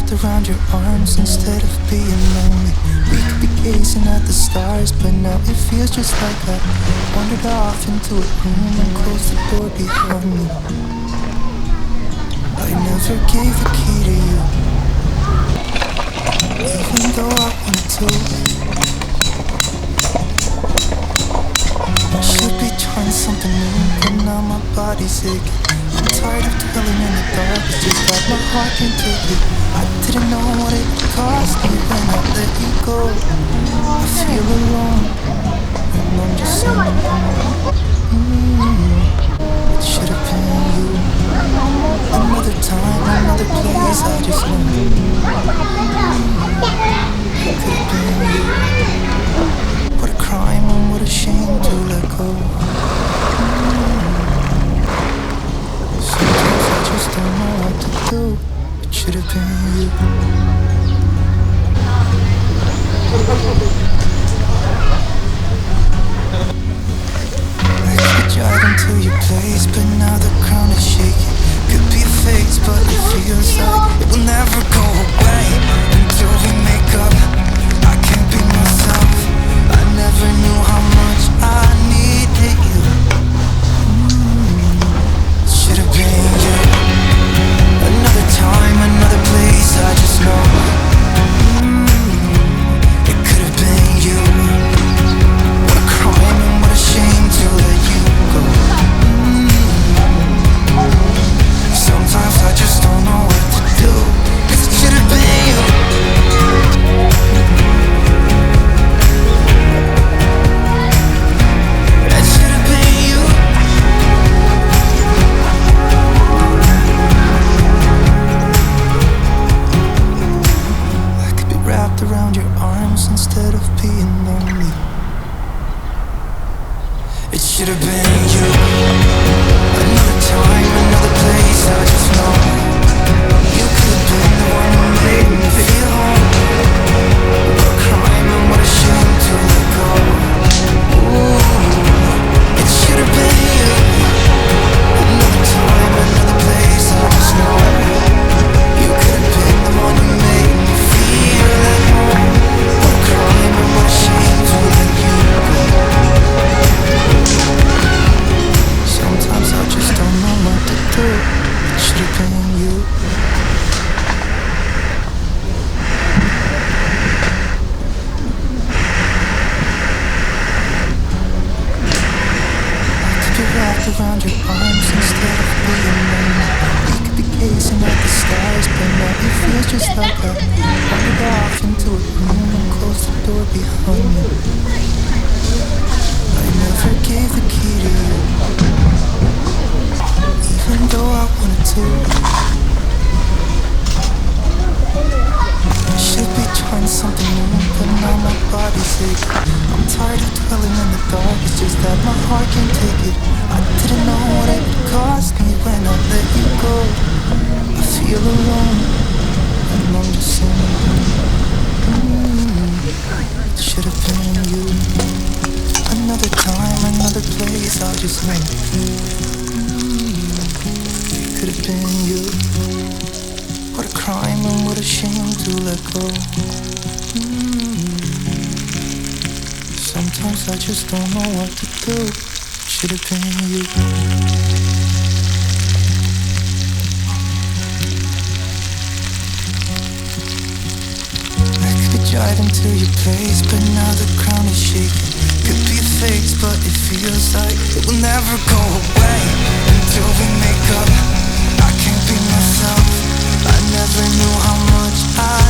wrapped around your arms instead of being lonely. We could be gazing at the stars, but now it feels just like I wandered off into a room and closed the door behind me. I never gave the key to you, even though I wanted to. I should be trying something new, but now my body's aching. I'm tired of dwelling in the dark, it's just that my heart can't take it. I didn't know what it would cost me when I let you go. I feel alone, and I'm just saying it should have been you. Another time, another place, I just know it could have been you. What a crime and what a shame to let go. Sometimes I just don't know what to do. It should have been you. I could drive into your place, but now the ground is shaking. Could be a phase, but it feels like it will never go away until we make up. I can't be myself. I never knew how much I needed you. Should have been you. Another time, another place, I just know it could have been you. What a crime and what a shame to let you go. Sometimes I just don't know what to do, 'cause it should have been you. It should have been you. I could be wrapped around your arms instead of being lonely. It should have been you. Another time, another place, I just know you could have been the one who made me feel home. What a crime and what a shame to let go. Ooh, it should have been you. Another time, another place, I just know you could have been the one who made me feel at home. What a crime and what a shame to let you go. Sometimes I just don't know what to do. It should have been you. I could be wrapped around your arms instead of being lonely. We could be gazing at the stars, but now it feels just like I wandered off into a room and closed the door behind me. I never gave the key to you, even though I wanted to. I should be trying something new, but now my body's aching. I'm tired of dwelling in the dark, it's just that my heart can't take it. I didn't know what it would cost me when I let you go. I feel alone, and I'm just saying it should have been you. Another time, another place, I just know it could have been you. What a crime and what a shame to let go. Sometimes I just don't know what to do. Should have been you. I could drive into your place, but now the ground is shaking. Could be a phase, but it feels like it will never go away until we make up. I can't be myself. I never knew how much I